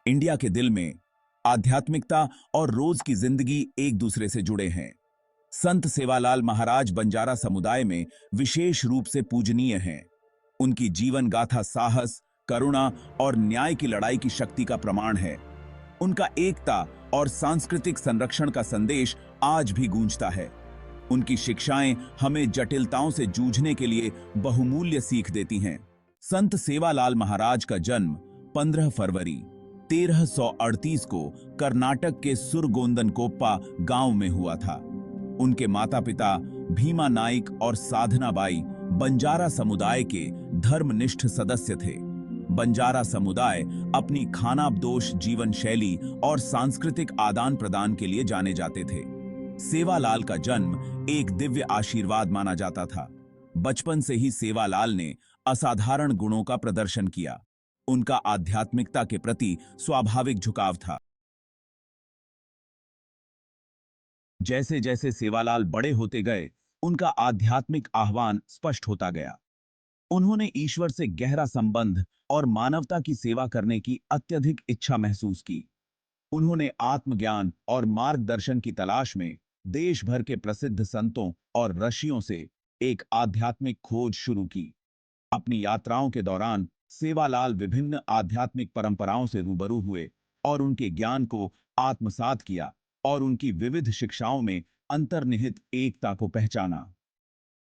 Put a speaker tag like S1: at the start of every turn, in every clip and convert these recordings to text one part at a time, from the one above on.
S1: India के दिल में आध्यात्मिकता और रोज की जिंदगी एक दूसरे से जुड़े हैं। संत सेवालाल महाराज बंजारा समुदाय में विशेष रूप से पूजनीय हैं। उनकी जीवन गाथा साहस, करुणा और न्याय की लड़ाई की शक्ति का प्रमाण है। उनका एकता और सांस्कृतिक संरक्षण का संदेश आज भी गूंजता है। उनकी शिक्षाएं हमें जटिलताओं से जूझने के लिए बहुमूल्य सीख देती हैं। संत सेवालाल महाराज का जन्म 15 फरवरी 1338 को कर्नाटक के सुरगोंदनकोप्पा गांव में हुआ था। उनके माता पिता भीमा नाइक और साधना बाई बंजारा समुदाय के धर्मनिष्ठ सदस्य थे। बंजारा समुदाय अपनी खानाबदोश जीवन शैली और सांस्कृतिक आदान प्रदान के लिए जाने जाते थे। सेवालाल का जन्म एक दिव्य आशीर्वाद माना जाता था। बचपन से ही सेवालाल ने असाधारण गुणों का प्रदर्शन किया। उनका आध्यात्मिकता के प्रति स्वाभाविक झुकाव था। जैसे जैसे सेवालाल बड़े होते गए, उनका आध्यात्मिक आह्वान स्पष्ट होता गया। उन्होंने ईश्वर से गहरा संबंध और मानवता की सेवा करने की अत्यधिक इच्छा महसूस की। उन्होंने आत्मज्ञान और मार्गदर्शन की तलाश में देश भर के प्रसिद्ध संतों और ऋषियों से एक आध्यात्मिक खोज शुरू की। अपनी यात्राओं के दौरान सेवालाल विभिन्न आध्यात्मिक परंपराओं से रूबरू हुए और उनके ज्ञान को आत्मसात किया और उनकी विविध शिक्षाओं में अंतर्निहित एकता को पहचाना।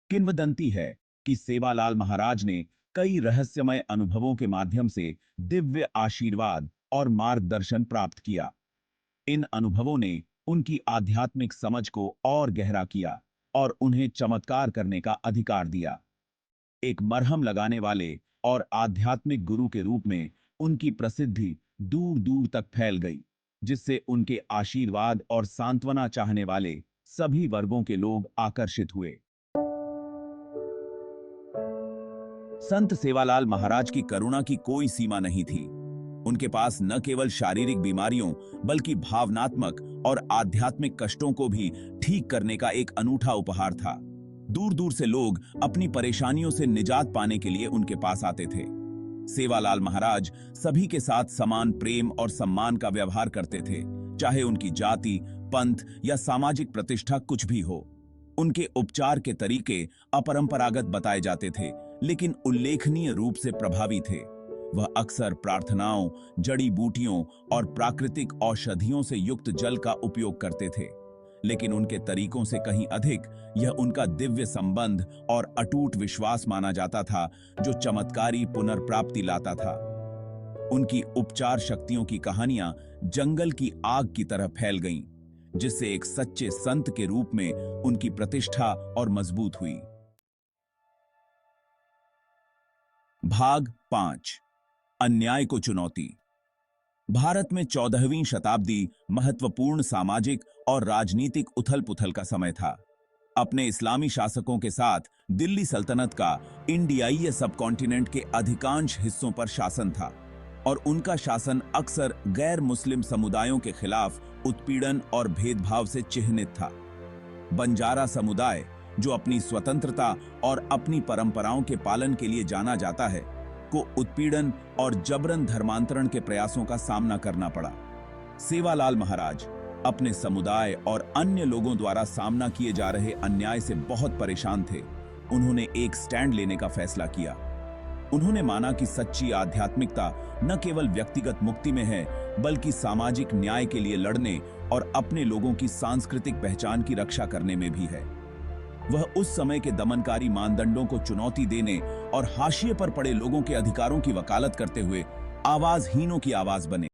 S1: किंवदंती है कि सेवालाल महाराज ने कई रहस्यमय अनुभवों के माध्यम से दिव्य आशीर्वाद और मार्गदर्शन प्राप्त किया। इन अनुभवों ने उनकी आध्यात्मिक समझ को और गहरा किया और उन्हें चमत्कार करने का अधिकार दिया। एक मरहम लगाने वाले और आध्यात्मिक गुरु के रूप में उनकी प्रसिद्धि दूर दूर तक फैल गई, जिससे उनके आशीर्वाद और सांत्वना चाहने वाले सभी वर्गों के लोग आकर्षित हुए। संत सेवालाल महाराज की करुणा की कोई सीमा नहीं थी। उनके पास न केवल शारीरिक बीमारियों बल्कि भावनात्मक और आध्यात्मिक कष्टों को भी ठीक करने का एक अनूठा उपहार था। दूर दूर से लोग अपनी परेशानियों से निजात पाने के लिए उनके पास आते थे। सेवालाल महाराज सभी के साथ समान प्रेम और सम्मान का व्यवहार करते थे, चाहे उनकी जाति, पंथ या सामाजिक प्रतिष्ठा कुछ भी हो। उनके उपचार के तरीके अपरंपरागत बताए जाते थे, लेकिन उल्लेखनीय रूप से प्रभावी थे। वह अक्सर प्रार्थनाओं, जड़ी बूटियों और प्राकृतिक औषधियों से युक्त जल का उपयोग करते थे, लेकिन उनके तरीकों से कहीं अधिक यह उनका दिव्य संबंध और अटूट विश्वास माना जाता था, जो चमत्कारी पुनर्प्राप्ति लाता था। उनकी उपचार शक्तियों की कहानियां जंगल की आग की तरह फैल गईं, जिससे एक सच्चे संत के रूप में उनकी प्रतिष्ठा और मजबूत हुई। भाग 5। अन्याय को चुनौती। भारत में 14वीं शताब्दी महत्वपूर्ण सामाजिक और राजनीतिक उथल-पुथल का समय था। अपने इस्लामी शासकों के साथ दिल्ली सल्तनत का इंडियाई सबकॉन्टिनेंट के अधिकांश हिस्सों पर शासन था और उनका शासन अक्सर गैर मुस्लिम समुदायों के खिलाफ उत्पीड़न और भेदभाव से चिह्नित था। बंजारा समुदाय, जो अपनी स्वतंत्रता और अपनी परंपराओं के पालन के लिए जाना जाता है, को उत्पीड़न और जबरन धर्मांतरण के प्रयासों का सामना करना पड़ा। सेवालाल महाराज अपने समुदाय और अन्य लोगों द्वारा सामना किए जा रहे अन्याय से बहुत परेशान थे। उन्होंने एक स्टैंड लेने का फैसला किया। उन्होंने माना कि सच्ची आध्यात्मिकता न केवल व्यक्तिगत मुक्ति में है, बल्कि सामाजिक न्याय के लिए लड़ने और अपने लोगों की सांस्कृतिक पहचान की रक्षा करने में भी है। वह उस समय के दमनकारी मानदंडों को चुनौती देने और हाशिए पर पड़े लोगों के अधिकारों की वकालत करते हुए आवाजहीनों की आवाज बने।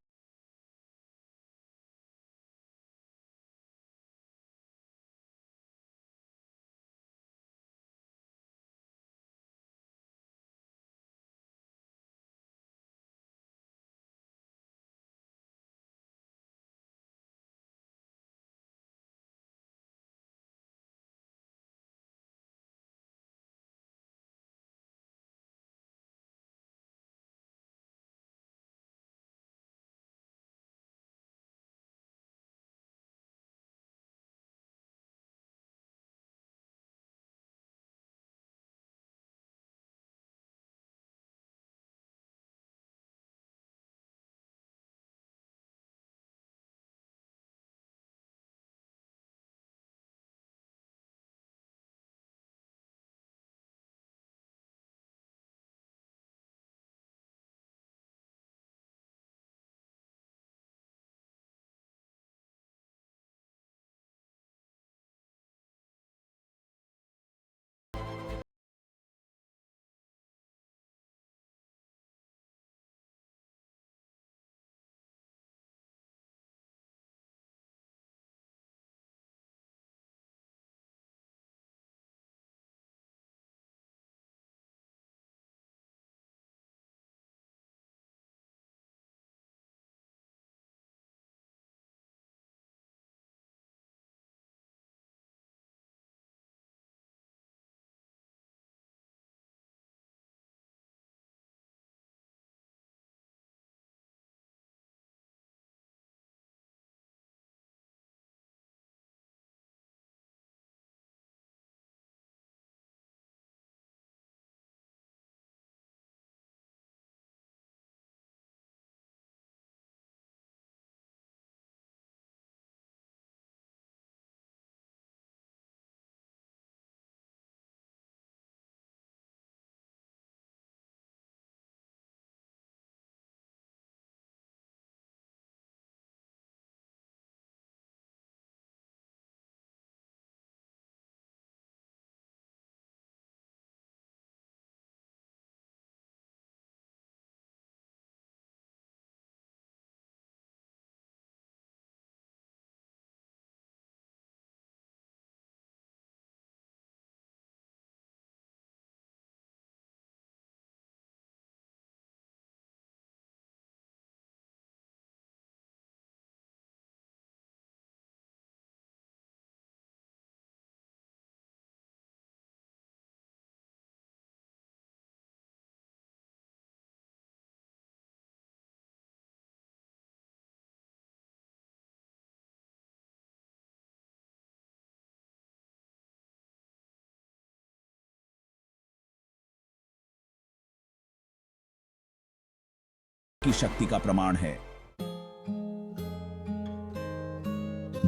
S1: की शक्ति का प्रमाण है।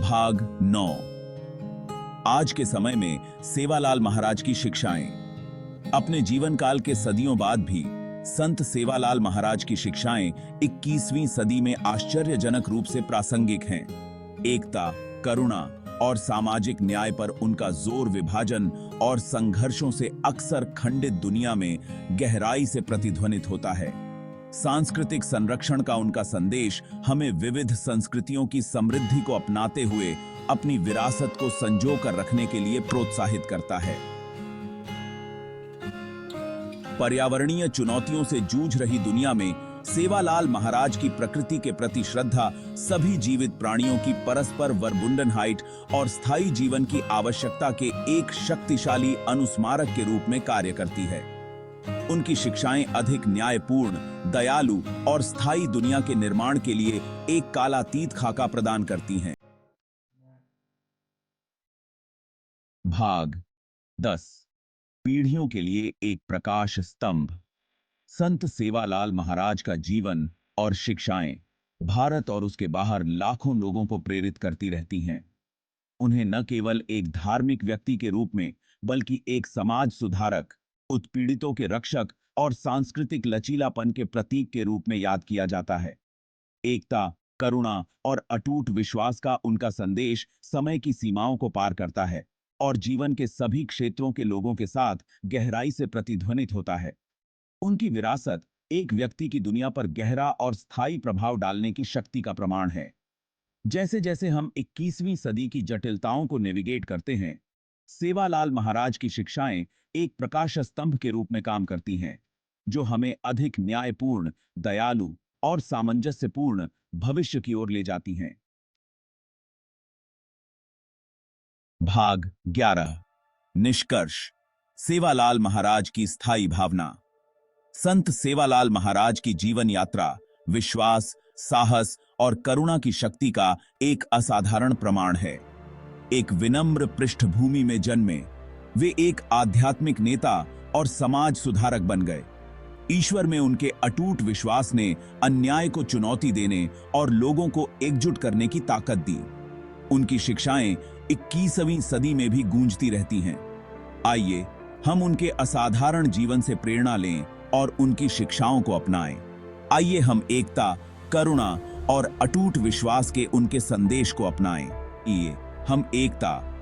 S1: भाग 9। आज के समय में सेवालाल महाराज की शिक्षाएं। अपने जीवन काल के सदियों बाद भी संत सेवालाल महाराज की शिक्षाएं 21वीं सदी में आश्चर्यजनक रूप से प्रासंगिक हैं। एकता, करुणा और सामाजिक न्याय पर उनका जोर विभाजन और संघर्षों से अक्सर खंडित दुनिया में गहराई से प्रतिध्वनित होता है। सांस्कृतिक संरक्षण का उनका संदेश हमें विविध संस्कृतियों की समृद्धि को अपनाते हुए अपनी विरासत को संजो कर रखने के लिए प्रोत्साहित करता है। पर्यावरणीय चुनौतियों से जूझ रही दुनिया में सेवालाल महाराज की प्रकृति के प्रति श्रद्धा सभी जीवित प्राणियों की परस्पर वर्बुंडनहाइट और स्थायी जीवन की आवश्यकता के एक शक्तिशाली अनुस्मारक के रूप में कार्य करती है। उनकी शिक्षाएं अधिक न्यायपूर्ण, दयालु और स्थायी दुनिया के निर्माण के लिए एक कालातीत खाका प्रदान करती हैं। भाग 10। पीढ़ियों के लिए एक प्रकाश स्तंभ। संत सेवालाल महाराज का जीवन और शिक्षाएं भारत और उसके बाहर लाखों लोगों को प्रेरित करती रहती हैं। उन्हें न केवल एक धार्मिक व्यक्ति के रूप में बल्कि एक समाज सुधारक, उत्पीड़ितों के रक्षक और सांस्कृतिक लचीलापन के प्रतीक के रूप में याद किया जाता है। एकता, करुणा और अटूट विश्वास का उनका संदेश समय की सीमाओं को पार करता है और जीवन के सभी क्षेत्रों के लोगों के साथ गहराई से प्रतिध्वनित होता है। उनकी विरासत एक व्यक्ति की दुनिया पर गहरा और स्थायी प्रभाव डालने की शक्ति का प्रमाण है। जैसे जैसे हम 21वीं सदी की जटिलताओं को नेविगेट करते हैं, सेवालाल महाराज की शिक्षाएं एक प्रकाश स्तंभ के रूप में काम करती हैं, जो हमें अधिक न्यायपूर्ण, दयालु और सामंजस्यपूर्ण भविष्य की ओर ले जाती हैं। भाग 11। निष्कर्ष। सेवालाल महाराज की स्थायी भावना। संत सेवालाल महाराज की जीवन यात्रा विश्वास, साहस और करुणा की शक्ति का एक असाधारण प्रमाण है। एक विनम्र पृष्ठभूमि में जन्मे, वे एक आध्यात्मिक नेता और समाज सुधारक बन गए। ईश्वर में उनके अटूट विश्वास ने अन्याय को चुनौती देने और लोगों को एकजुट करने की ताकत दी। उनकी शिक्षाएं 21वीं सदी में भी गूंजती रहती हैं। आइए हम उनके असाधारण जीवन से प्रेरणा लें और उनकी शिक्षाओं को अपनाएं। आइए हम एकता, करुणा और अटूट विश्वास के उनके संदेश को अपनाएं। आइए हम एकता,